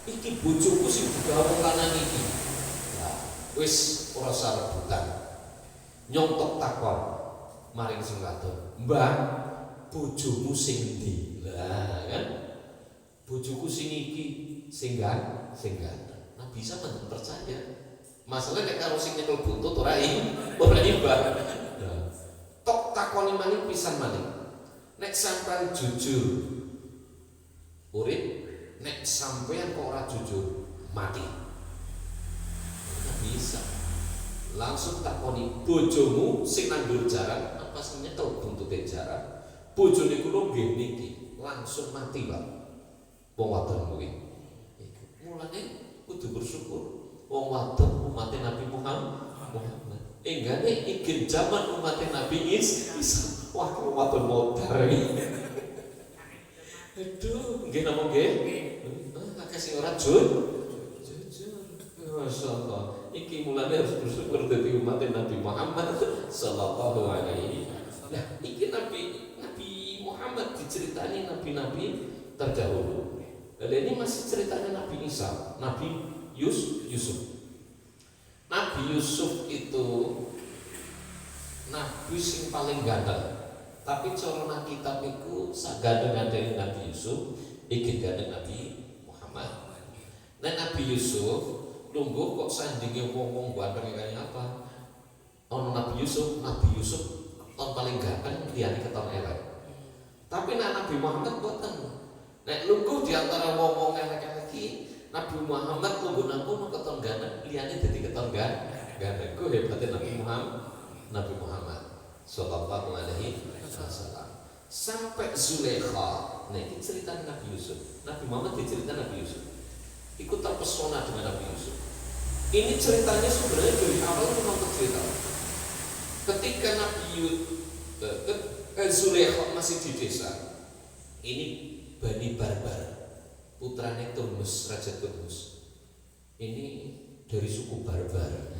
iki bojoku sing digawa wong lanang iki. Lah, wis ora usah rebutan. Nyontok takon maring sing wadon, "Mbah, bojomu sing ndi?" Lah, kan? Bojoku sing iki, sing ganteng. Nah, bisa mboten percaya. Masalah nek karo sing nyekel buntut ora imbang. Nah, tok takoni malih pisan malih. Nek sampean jujur urip, nek sampean kok ora jujur mati. Nggak bisa. Langsung takoni bojomu sing nandur jaran apa sing nyetel buntute jaran. Bojone kula nggih niki, langsung mati, Pak. Wong wadon kuwi. Mulane kudu bersyukur. Wong wadon umat Nabi Muhammad. Enggane iki zaman umat Nabi Isa. Wah, wong wadon modar iki. Aduh, nggih napa nggih? Akeh sing ora jujur. Masyaallah. Iki mulane harus bersyukur dadi umat Nabi Muhammad sallallahu alaihi. Nah, iki Nabi Muhammad diceritani nabi-nabi terdahulu. Dan ini masih ceritanya Nabi Isa, Nabi Yusuf. Nabi Yusuf itu nabi sing paling ganteng. Tapi corona kitab itu sagandeng-gandeng Nabi Yusuf, iki gandeng Nabi Muhammad. Nah, Nabi Yusuf lungguh kok sandinge wong-wong ganteng kaya apa? Ono Nabi Yusuf ton paling ganteng liyane keton elek. Tapi Nabi Muhammad boten. Nek lungguh di antara wong-wong elek-elek iki, Nabi Muhammad lungguh nang kono keton ganteng, liyane dadi keton ganteng. Ku hebate Nabi Muhammad sallallahu alaihi wasallam. Sampai Zulaikha, nah ini cerita Nabi Yusuf. Nabi Muhammad diceritakan Nabi Yusuf. Ikut terpesona dengan Nabi Yusuf. Ini ceritanya sebenarnya dari awal memang cerita. Ketika Zulaikha masih di desa, ini Bani Barbar, putranya Turmus, Raja Turmus. Ini dari suku Barbar.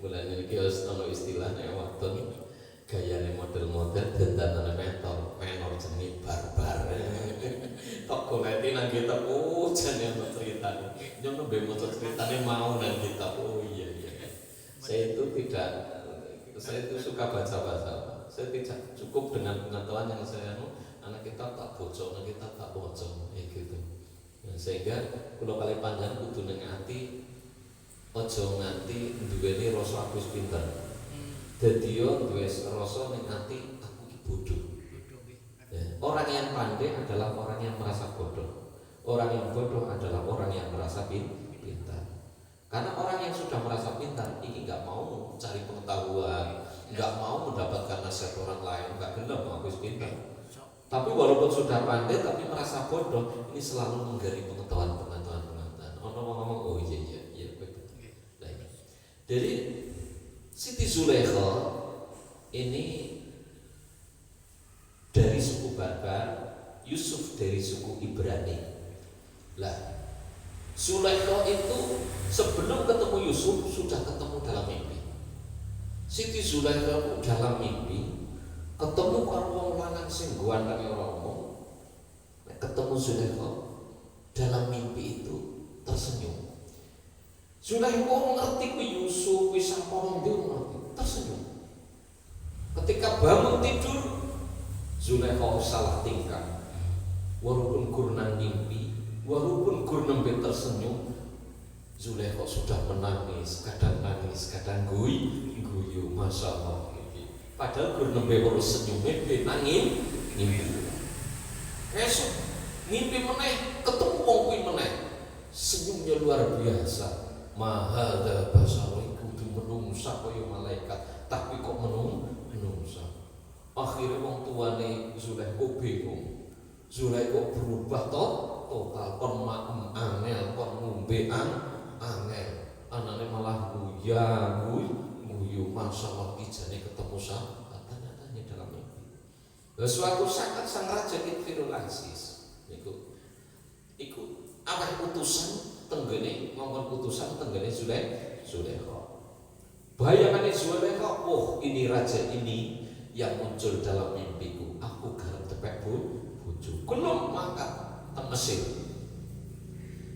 Mulanya iki ana istilahnya wadon gayane model-model dandanane menor jenenge barbar. Tok goleki nang kitab jane ana ceritane. Nyono mbek maca ceritane mau nang kitab. Oh iya. Saya itu suka baca-baca. Saya tidak cukup dengan pengetahuan yang saya anak kita tak bocor, anak kita tak bocor gitu. Nah, sehingga kula kali panjang kudu ning ati aja nganti duweni rasa aku pinter. Dadi yo duwe rasa ning ati aku iki bodoh. Ya, orang yang pandai adalah orang yang merasa bodoh. Orang yang bodoh adalah orang yang merasa pintar. Karena orang yang sudah merasa pintar ini enggak mau cari pengetahuan, enggak mau mendapatkan nasihat orang lain, enggak gelem aku pintar. Tapi walaupun sudah pandai tapi merasa bodoh, ini selalu menggali pengetahuan. Ono ngomong oh iya. Jadi Siti Zulaikha ini dari suku Barbar, Yusuf dari suku Ibrani. Lah, Zulaikha itu sebelum ketemu Yusuf sudah ketemu dalam mimpi. Siti Zulaikha dalam mimpi ketemu karo wong lanang sing ganteng ora omong. Nek ketemu Zulaikha dalam mimpi itu tersenyum. Zulaikha ngerti ku Yusuf wis sampun ngerti, tersenyum. Ketika bangun tidur, Zulaikha salah tingkah. Walaupun gurnang mimpi, walaupun gur nembe tersenyum, Zulaikha sudah menangis, kadang guyu, masyaallah. Padahal gur nembe ora senyume nangis mimpi. Esok mimpi meneh, ketemu wong kuwi meneh. Senyumnya luar biasa. Mahadha basari kudu menungsa kaya malaikat, tapi kok menungsa. Akhirnya wong tuane Zulaikha bingung. Zulaikha berubah total, kon maem angel, kon ngombe angel. Anane malah guyu, masyaallah ijane ketemu tanya dalam mimpi. Suatu saat sang raja Firul Aziz iku awak utusan tenggene ngomong putusan tenggene Zulaikha. Bayangane Zulaikha, oh ini raja ini yang muncul dalam mimpiku. Aku garap tepek bojo. Gelem mangkat teng Mesir.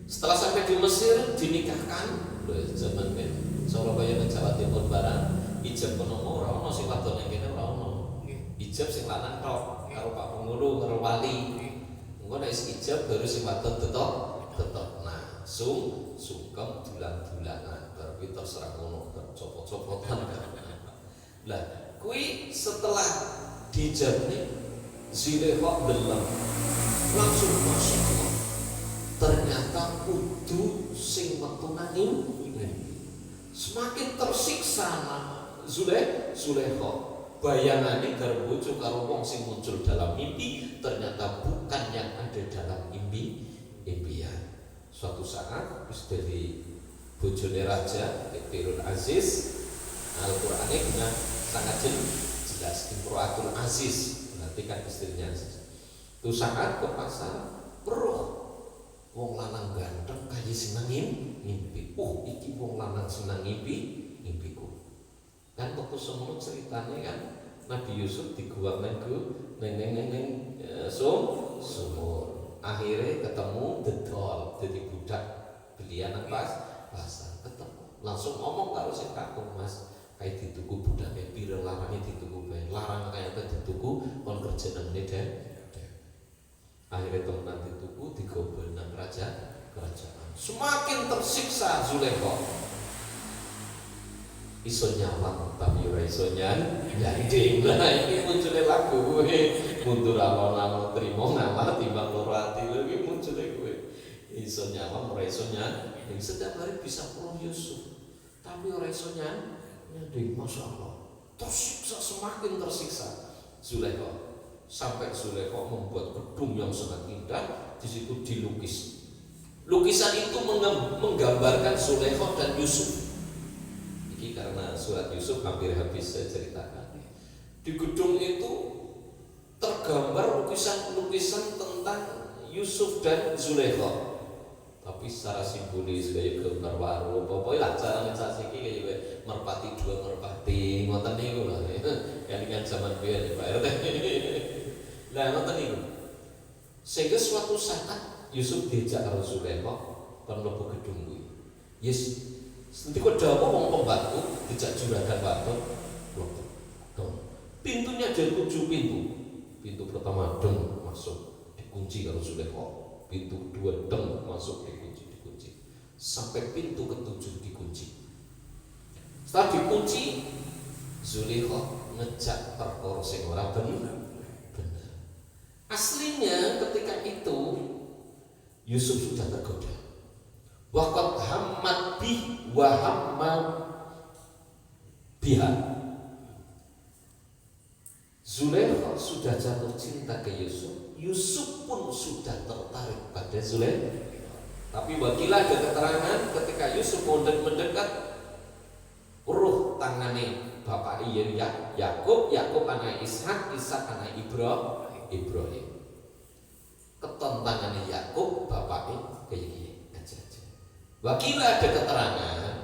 Setelah sampai di Mesir dinikahkan. Zaman kan Surabaya ke Jawa Timur barang ijab penomo ora ono sing wadon ning kene ora ono. Ijab sing lanang tok karo Pak Pengulu karo wali. Engko nek ijab baru sing wadon tetok. Nah, sungkem dulang-dulangan bar kuwi terserah ngono copot-copotan. Lah, kuwi setelah dijabne Zulekha deleng langsung masuk. Ternyata kudu sing metu nang semakin tersiksa Zulekha. Bayangane garwa bojo karo wong sing muncul dalam mimpi ternyata bukan yang ada dalam impian. Suatu saat wis dari bojone raja Fir'aun Aziz, Al-Qur'an dengan sangat jelas Imro'atul Aziz, berarti kan istrinya Aziz. Itu saat ke pasar peruh wong lanang ganteng kaya seneng ngimpi. Iki wong lanang seneng ngimpiku. Kan waktu semono ceritane kan Nabi Yusuf diguang neng sumur. Akhirnya ketemu dedol jadi budak belian nang pasar ketemu. Langsung ngomong karo sing kakung, Mas, kayak dituku budaknya piro larangnya dituku bae. Larang kayak dituku kon kerja nang dek. Akhirnya temenan dituku digobel nang kerajaan. Semakin tersiksa Zulekha. Iso nyawang tapi ora iso nyanding. Lah iki muncule lagu kowe mundur alon-alon trimo ngalah timbang loro ati iki muncule kowe. Iso nyawang ora iso nyanding. Setiap hari bisa pulang Yusuf tapi ora iso nyanding. Masyaallah. Tersiksa, semakin tersiksa Zulekha. Sampai Zulekha membuat gedung yang sangat indah, di situ dilukis. Lukisan itu menggambarkan Zulekha dan Yusuf. Ini karena surat Yusuf hampir habis saya ceritakan. Di gedung itu tergambar lukisan-lukisan tentang Yusuf dan Zulekha. Tapi secara simbolis kayak gambar waru, pokoknya lah cara ngecas iki kayak merpati dua merpati, ngoten niku lah. Yang dengan zaman biyen Pak RT. Lah ngoten niku. Sehingga suatu saat Yusuf diajak karo Zulekha kon mlebu gedung kuwi. Yes, nanti kok dawuh wong pembantu dijak juragan batu. Pintunya ada 7 pintu. Pintu pertama deng masuk dikunci karo Zulekha. Pintu kedua deng masuk dikunci. Sampai pintu ke-7 dikunci. Setelah dikunci, Zulekha ngejak perkara sing ora bener. Aslinya ketika itu Yusuf sudah tergoda. Waqad hammat bih wa hamma biha. Zulekha sudah jatuh cinta ke Yusuf. Yusuf pun sudah tertarik pada Zulekha. Tapi bagilah ada keterangan ketika Yusuf mendekat ruh tangane bapak Yakub anak Ishak anak Ibrahim. Keton tangane Yakub bapaknya kayak aja. Bagilah ada keterangan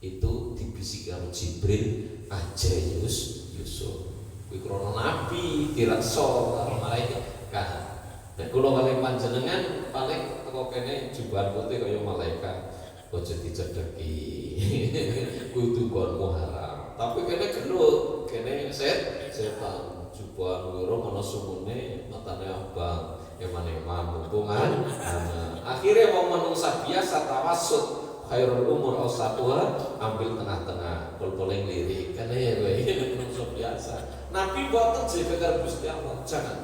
itu dibisiki karo Jibril aja Yusuf. Kuwi krana nabi diraksa karo malaikat kan. Nek kula paling panjenengan paling teko kene jubahan putih kaya malaikat. Aja dicedheki. Kudu konmu haram. Tapi kene gelut, kene setan. Jubahan wiro ana sumune matane abang. Eman-eman hubungan. Akhirnya wong manungsa biasa tawassut khairul umur ausatuha, ambil tengah-tengah. Pol-poling lirik kan ya kowe manungsa biasa. Nabi boten jaga karo Gusti Allah. Jangan.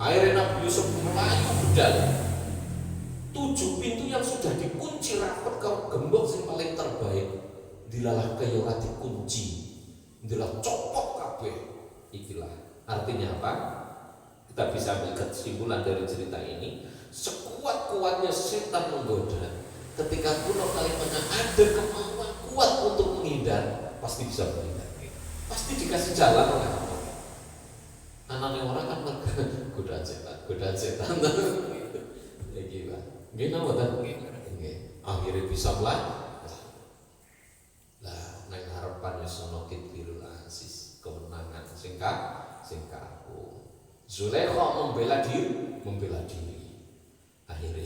Akhirnya Nabi Yusuf melayu budal 7 pintu yang sudah dikunci rapat karo gembok yang paling terbaik dilalah kaya ora dikunci, dilalah copot kabeh. Ikilah artinya apa? Kita bisa ambil kesimpulan dari cerita ini. Sekuat-kuatnya setan menggoda, ketika kuno kalimatnya ada kemauan kuat untuk menghindar, pasti bisa menghindar, pasti dikasih jalan oleh Allah. Anaknya orang kan godaan setan ya gila gini apa akhirnya bisa lah neng harapannya sonokit Fir'aun Aziz kemenangan singka aku Zulekha membela diri akhirnya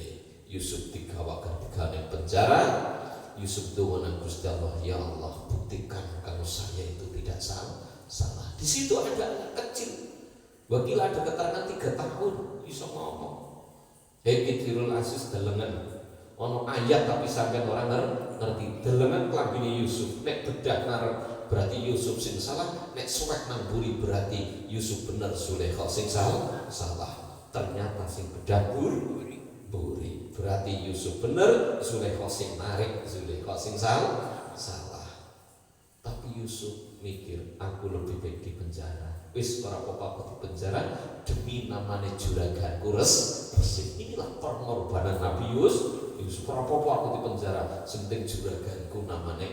Yusuf digawakan ning penjara. Yusuf doa Gusti Allah, ya Allah buktikan kalau saya itu tidak salah. Di situ ada anak kecil. Wakil ada keterangan 3 tahun bisa ngomong. Kidfirul Aziz delengan. Ono ayat tapi sampean orang ngerti. Delengan klambine Yusuf. Nek bedak ngarep berarti Yusuf sing salah, nek suwek nang buri berarti Yusuf bener, Zulaikha sing salah. Ternyata sing bedak buri berarti Yusuf bener, Zulaikha sing narik, Zulaikha sing salah. Tapi Yusuf mikir, aku lebih baik di penjara. Wis ora apa-apa aku di penjara demi namanya juraganku resik. Inilah pengorbanan Nabi Yusuf. Ora apa-apa aku di penjara, penting juraganku namanya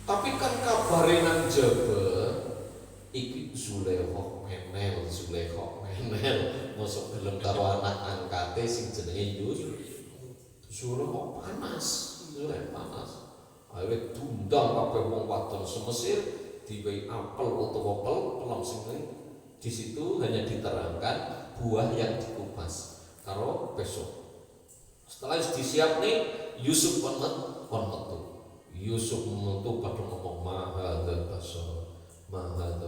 Tapi kan kabare nang jaba iki Zulaikha menel, mosok gelem karo anak angkate sing jenenge Yusuf. Zulaikha panas. Akhirnya tundang kabeh wong wadon semesir diwehi apel utawa pelem sing di situ hanya diterangkan buah yang dikupas karo besok. Setelah disiap nih Yusuf kon metu. Yusuf metu pada ngomong mahadza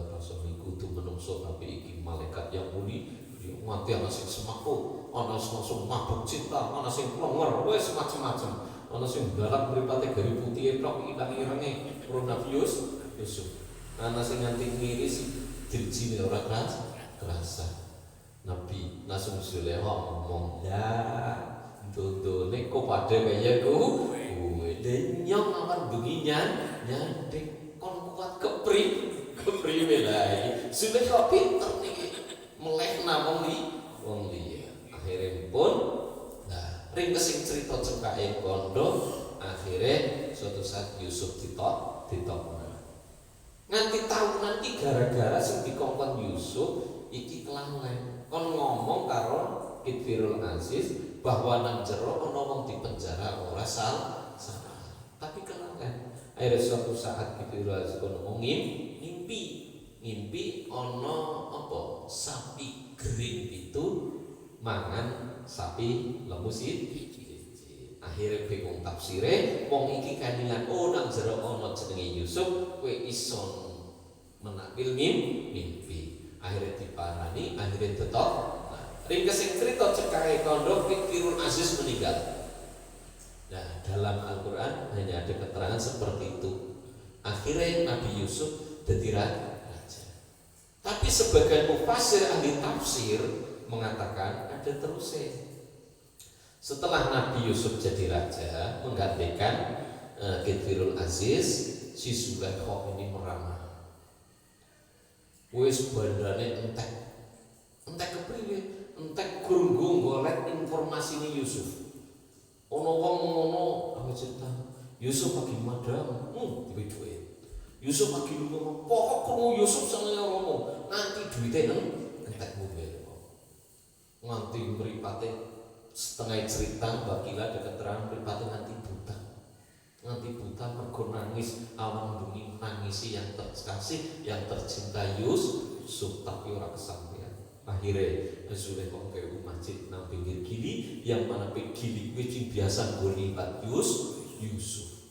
basar iku tu menungso tapi iki malaikat yang muni. Mati ana sing semaku, ana sing langsung mabuk cinta, ana sing plenger, wis macam-macam. Ana sing balak mripate gari putih tok ilang irenge karo Nabi Yusuf. Ana sing nganti ngiris dirjine ora kerasa. Nabi langsung Zulaikha ngomong, "Ya, dodone kok padha kaya kowe. Denyong awan bengi nyandek kon kuat kepriwe lae." Zulaikha pinter niki. Melehna wong liya. Akhire pun ring kesing cerita cekake kondo, akhirnya suatu saat Yusuf ditok. Nganti tahunan iki gara-gara sing dikongkon Yusuf iki kelalen. Kon ngomong karo Kidfirul Aziz bahwa nang jero ana wong di penjara ora salah. Tapi kelalen. Akhirnya suatu saat Kidfirul Aziz kon ngimpi ana apa? Sapi gering itu mangan sapi lemu siji. Akhire bingung tafsire, wong iki kandungan nang jero ana jenenge Yusuf, kowe iso menakil mimpi. Akhire diparani, akhire tetok. Ring kesing crita cekahe kondo Kidfirul Aziz meninggal. Nah, dalam Al-Qur'an hanya ada keterangan seperti itu. Akhirnya Nabi Yusuf jadi raja. Tapi sebagian mufasir ahli tafsir mengatakan ada terusnya. Setelah Nabi Yusuf jadi raja menggantikan Kidfirul Aziz, si Zulaikha ini merana. Wis bandane entek kepriwe? Entek gurung golek informasine Yusuf. Ono wong ngono apa cerita? Yusuf lagi madang, duwe duit. Yusuf lagi ngomong, pokok krungu Yusuf senenge romo, nanti duite entek mobil. Nganti mripate setengah cerita bakila ada keterangan mripate nganti buta mergo nangis awan bengi nangisi yang terkasih yang tercinta Yusuf tapi ora kesampaian. Akhirnya Zulaikha ke masjid nang pinggir gili yang mana gili kuwi sing biasa nggo lipat Yusuf.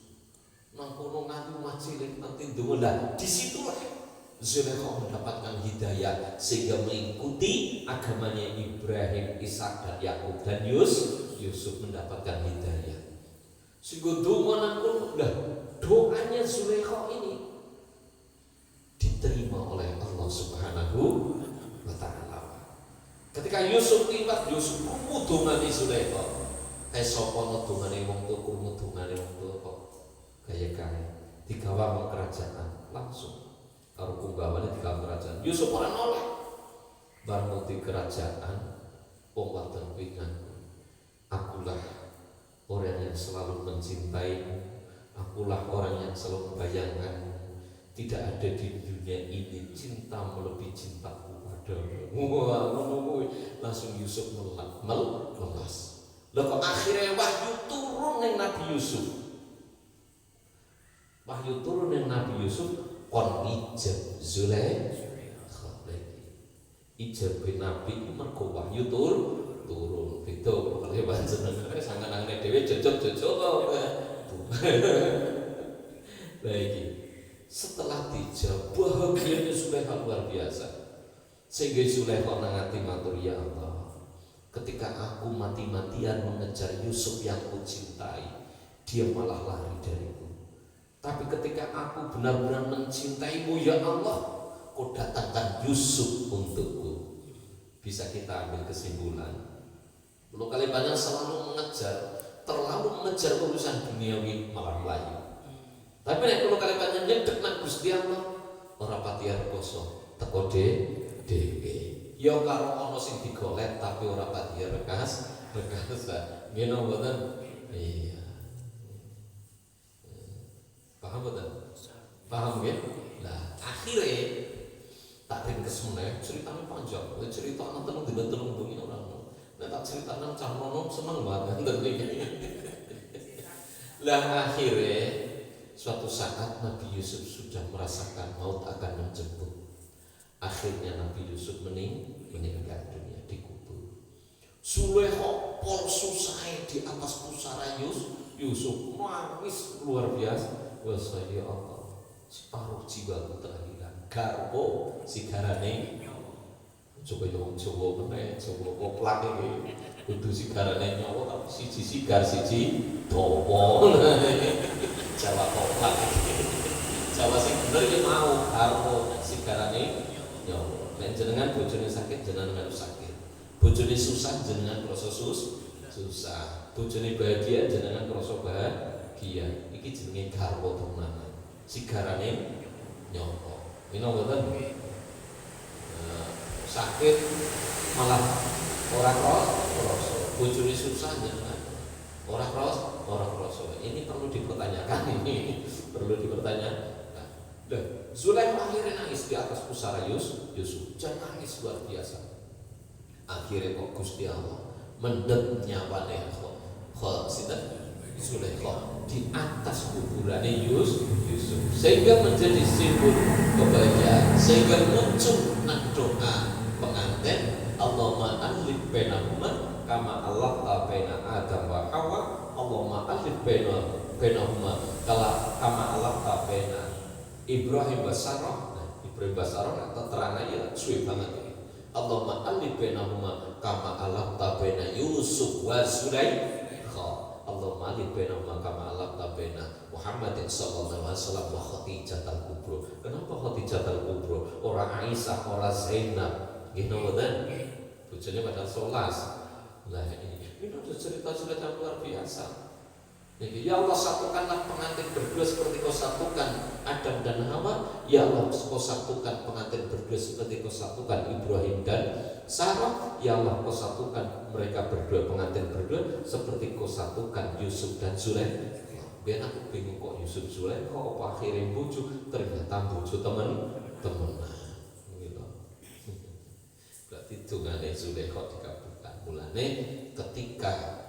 Nang kono nganti masjid nanti ndonga. Di situlah Zulaikha mendapatkan hidayah sehingga mengikuti agamanya Ibrahim, Ishak dan Yakub dan Yusuf mendapatkan hidayah. Sehingga doanya Zulaikha ini diterima oleh Allah Subhanahu wa Ta'ala. Ketika Yusuf tiba, Yusuf krungu dongane Zulaikha. Kayak sapa dongane wong tuwa, krungu dongane wong tuwa kok kaya digawa kerajaan langsung. Karo punggawane digawa kerajaan. Yusuf ora nolak. Bar di kerajaan wong wadon kuwi ngaku, akulah orang yang selalu mencintaimu, akulah orang yang selalu membayangkanmu. Tidak ada di dunia ini cinta melebihi cintaku padamu. Langsung Yusuf melas. Lalu akhirnya wahyu turun yang Nabi Yusuf. Kon ijab Zulaikha. Ijab Nabi mergo wahyu turun. ya panjenengan sangen-angene dhewe jojok-jojok kok. Lah iki setelah dijawab bahagianya Zulaikha luar biasa. Sehingga Zulaikha nangati matur, ya Allah, ketika aku mati-matian mengejar Yusuf yang kucintai, dia malah lari dariku. Tapi ketika aku benar-benar mencintaimu, ya Allah, kau datangkan Yusuf untukku. Bisa kita ambil kesimpulan, kalau kali banyak selalu terlalu mengejar urusan duniawi malah melayu. Tapi kalau kali banyak nyedek nang Gusti Allah, ora pati arep poso, teko dhewe. Ya karo ana sing digolet tapi ora pati rekas. Ngene mboten? Iya. Paham mboten? Paham nggih? Lah, akhirnya tak ringkes meneh, ceritanya panjang. Cerita ana telung dina telung bengi ora ono. Nek tak critakno cah nono seneng banget ngene iki. Lah akhirnya suatu saat Nabi Yusuf sudah merasakan maut akan menjemput. Akhirnya Nabi Yusuf meninggal dunia, dikubur. Zulaikha pol susah di atas pusara Yusuf nangis luar biasa. Wes ya Allah, separuh jiwaku telah hilang. Garwo sigarane coba yang Jawa meneh, Jawa koplak iki. Kudu sigarane nyawa tapi siji sigar siji dawa. Jawa koplak. Jawa sing bener iki mau garwo sigarane nyawa. Nek jenengan bojone sakit jenengan sakit. Bojone susah jenengan krasa susah. Bojone bahagia jenengan krasa bahagia. Iki jenenge garwa temenan. Sigarane nyawa. Mino mboten? Sakit malah orang krasa, bojone susah jangan orang krasa. Ini perlu dipertanyakan, ini perlu dipertanyakan. Zulaikha akhirnya nangis di atas pusara Yusuf, jangan nangis luar biasa. Akhirnya kok Gusti Allah mendet nyawane Zulaikha di atas kuburannya Yusuf, sehingga menjadi simbol kebahagiaan, sehingga muncul doa pengantin, Allahumma alif bainahuma kama Allah baina Adam wa Hawa, Allahumma alif bainahuma kama Allah baina Ibrahim wa Sarah. Ibrahim wa Sarah atau terangnya suwe banget ini. Allahumma alif bainahuma kama Allah baina Yusuf wa Zulaikha. Allahumma alif bainahuma kama Allah baina Muhammadin sallallahu alaihi wasallam wa Khadijatul Kubra. Kenapa Khadijatul Kubra? Orang Aisyah, orang Zainab. Nggih mboten? Bojone padahal 11. Lah ini udah cerita-cerita luar biasa. Jadi, ya Allah, satukanlah pengantin berdua seperti kau satukan Adam dan Hawa. Ya Allah, kau satukan pengantin berdua seperti kau satukan Ibrahim dan Sarah. Ya Allah, kau satukan mereka berdua, pengantin berdua seperti kau satukan Yusuf dan Zulaikha. Biar aku bingung kok Yusuf Zulaikha kok akhirnya bojo, ternyata bojo temenan gitu. Berarti dungane Zulaikha dikabulkan. Mulane ketika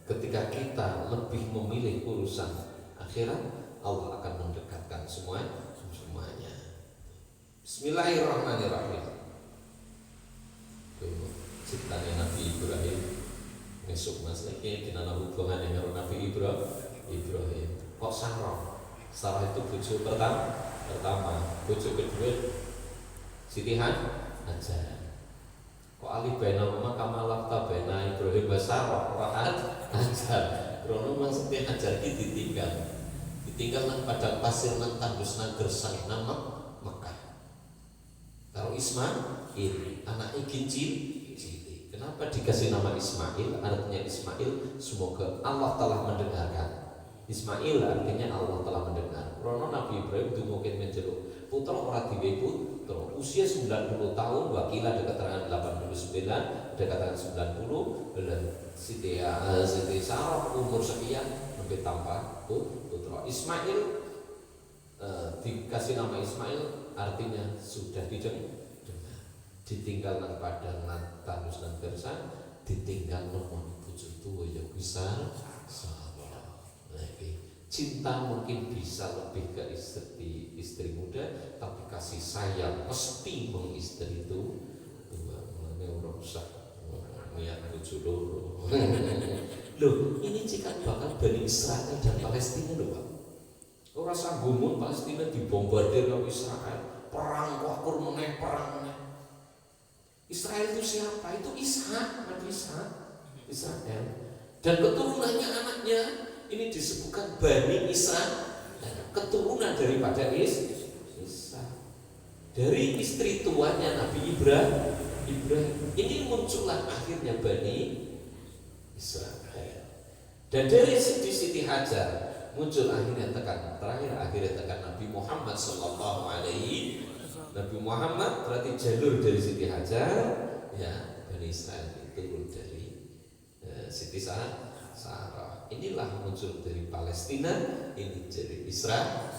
ketika kita lebih memilih urusan akhirat, Allah akan mendekatkan semuanya. Bismillahirrahmanirrahim. Ciptane Nabi Ibrahim. Besok mas lagi kita hubungan dengan Nabi Ibrahim. Kok Sarah itu bojo pertama, bojo kedua Siti Hajar. Kok alih baina rumah kamalah tabena Ibrahim Basarah Rahat Hajar. Krono mang Siti Hajar iki ditinggal nang padang pasir nang tandus nang gersang nama Mekah. Karo Ismail anak cilik. Kenapa dikasih nama Ismail? Artinya Ismail semoga Allah telah mendengarkan. Ismail artinya Allah telah mendengar. Krono Nabi Ibrahim itu mungkin menjeruk putra orang diwe putra usia 90 tahun, wakilah ada keterangan 89, ada keterangan 90, dan Siti Sarah umur sekian lebih tambah putra. Ismail dikasih nama Ismail artinya sudah ditinggal nang padang nang tandus nang gersang, ditinggal nomor bojo tuwa ya bisa sabar. Cinta mungkin bisa lebih ke istri muda, tapi kasih sayang mesti mengistri itu dua. Mulane orang usah niat bojo loro. Loh, ini cikal bakal Bani Israel dan Palestina loh Pak. Ora sanggumun Palestina dibombardir oleh Israel, perang wakur meneh perang meneh. Israel itu siapa? Itu Ishak, Nabi Ishak, Israel. Dan keturunannya anaknya ini disebutkan Bani Israel, keturunan daripada Ishak. Dari istri tuanya Nabi Ibrahim. Ini muncullah akhirnya Bani Israel. Dan dari Siti Hajar muncul akhirnya terakhir tekan Nabi Muhammad sallallahu alaihi. Nabi Muhammad berarti jalur dari Siti Hajar, ya Bani Israel itu turun dari Siti Sarah. Inilah muncul dari Palestina, ini dari Israel.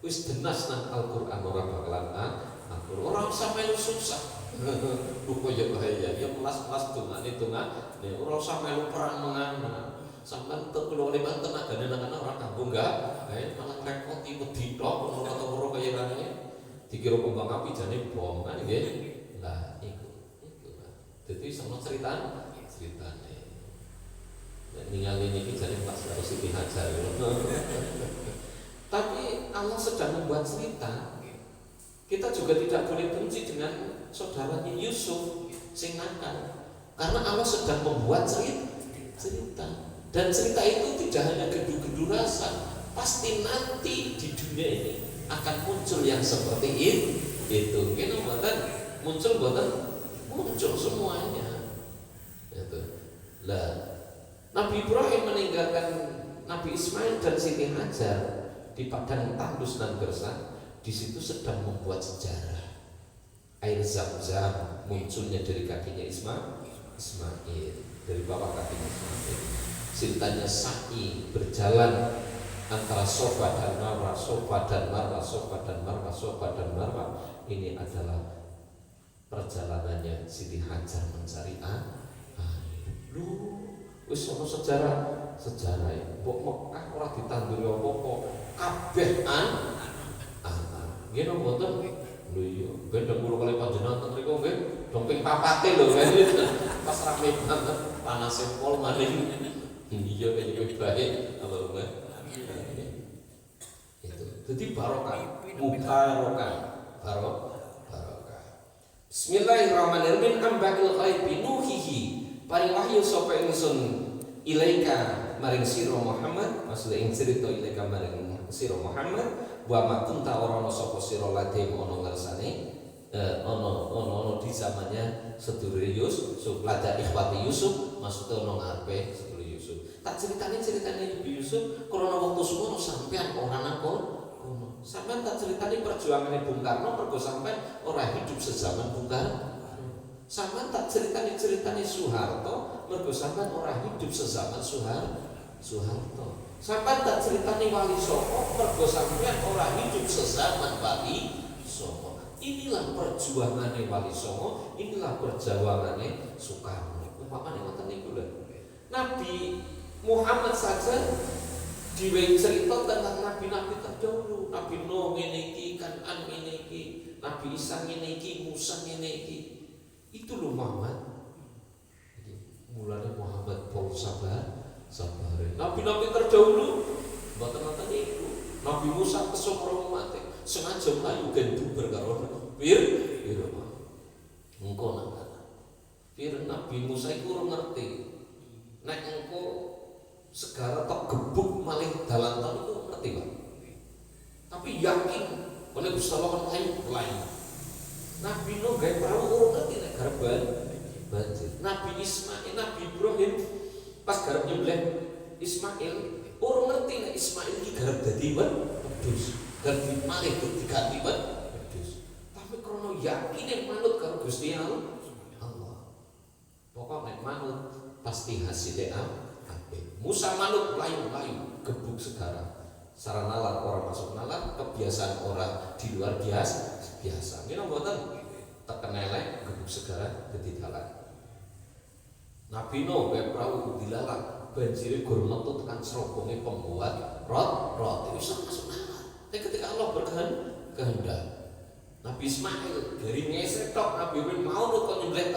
Wis denas nang Al-Qur'an ora bakalan orang sampai lu susah. Lu koyo bahaya ya melas-melas dongane nek ora usah melu perang menang. Sampai terkeluar lewat tenaga dan anak orang kampung enggak, malah repoti wedi tok ora tau kaya ngene. Dikira kembang api jane bom kan nggih. Lah iku. Dadi sama ceritane. Nek ningali niki jane pas karo Siti Hajar. Tapi Allah sedang membuat cerita. Kita juga tidak boleh benci dengan saudaranya Yusuf sing nakal. Karena Allah sedang membuat cerita. Dan cerita itu tidak hanya gedu-gedu rasa, pasti nanti di dunia ini akan muncul yang seperti itu. Kita muncul semuanya. Itu. Lah, Nabi Ibrahim meninggalkan Nabi Ismail dan Siti Hajar di padang tandus dan gersang. Di situ sedang membuat sejarah. Air Zam-Zam munculnya dari kakinya Ismail, dari bawah kakinya Ismail. Ceritanya sa'i berjalan antara Sofa dan Marwah, Sofa dan Marwah, Sofa dan Marwah, Sofa dan Marwah. Ini adalah perjalanannya Siti Hajar mencari air. Wis ono sejarah ya. Mbok Mekah ora ditanduri apa-apa, kabeh nggih napa mboten? Lho iya, ben kula kali panjenengan teng mriku nggih dong ping 4 lho kan. Pas rame banget, panase pol maning. Iya kaya baik Allahumma amin. Itu. Jadi barokah, barokah. Bismillahirrahmanirrahim. Amba'il ghaibi nuhihi. Paring wahyu sapa ingsun ilaika maring sira Muhammad, maksud ing cerita ilaika maring sira Muhammad, wa ma kunta ora ana sapa sira ladhe ana ngersane ana di zamannya sedulur Yusuf, lada ikhwati Yusuf, maksudnya ana ngarepe sedulur Yusuf. Tak ceritane Nabi Yusuf krana wektu semono sampean ora nakon. Sampean tak ceritane perjuangane Bung Karno mergo sampean ora hidup sezaman Bung Karno. Sampean tak ceritane Soeharto mergo sampean ora hidup sezaman Soeharto. Sampean tak ceritane Wali Songo mergo sampean ora hidup sezaman Wali Songo. Inilah perjuangane Wali Songo, inilah perjuangane Soekarno. Umpamane ngoten niku lho. Nabi Muhammad saja diwehi cerita tentang nabi-nabi terdahulu. Nabi Nuh ngene iki, Kan'an ngene iki, Nabi Isa ngene iki, Musa ngene iki. Itu lho Muhammad. Mulane Muhammad Paul sabar. Nabi-nabi terdahulu mboten-mboten niku. Nabi Musa kesuk karo umat sengaja mlayu gendu berkaro engko nang Nabi Musa iku ora ngerti. Nek engko segara tok gebuk malih dalan ton iku ngerti, Pak. Tapi yakin oleh Gusti Allah lain. Nabi Nuh gawe perahu ora ngerti nek garep banjir. Nabi Ismail, Nabi Ibrahim pas garep nyembelih Ismail, ora ngerti nek Ismail iki garep dadi wedhus. Dan malih diganti wedhus. Tapi krana yakine manut karo Gusti Allah. Pokok nek manut pasti hasilnya apik. Musa manut layu-layu gebuk segara. Sarana nalar orang masuk nalar, kebiasaan orang di luar biasa. Ini mboten teken elek gebuk segara dadi dalan. Nabi Nuh gawe perahu dilalak, banjire gur metu tekan serobonge pembuat roti wis masuk nalar. Ketika Allah berkehendak, Nabi Ismail dari ngesetok Nabi Ibrahim mau kok nyembelih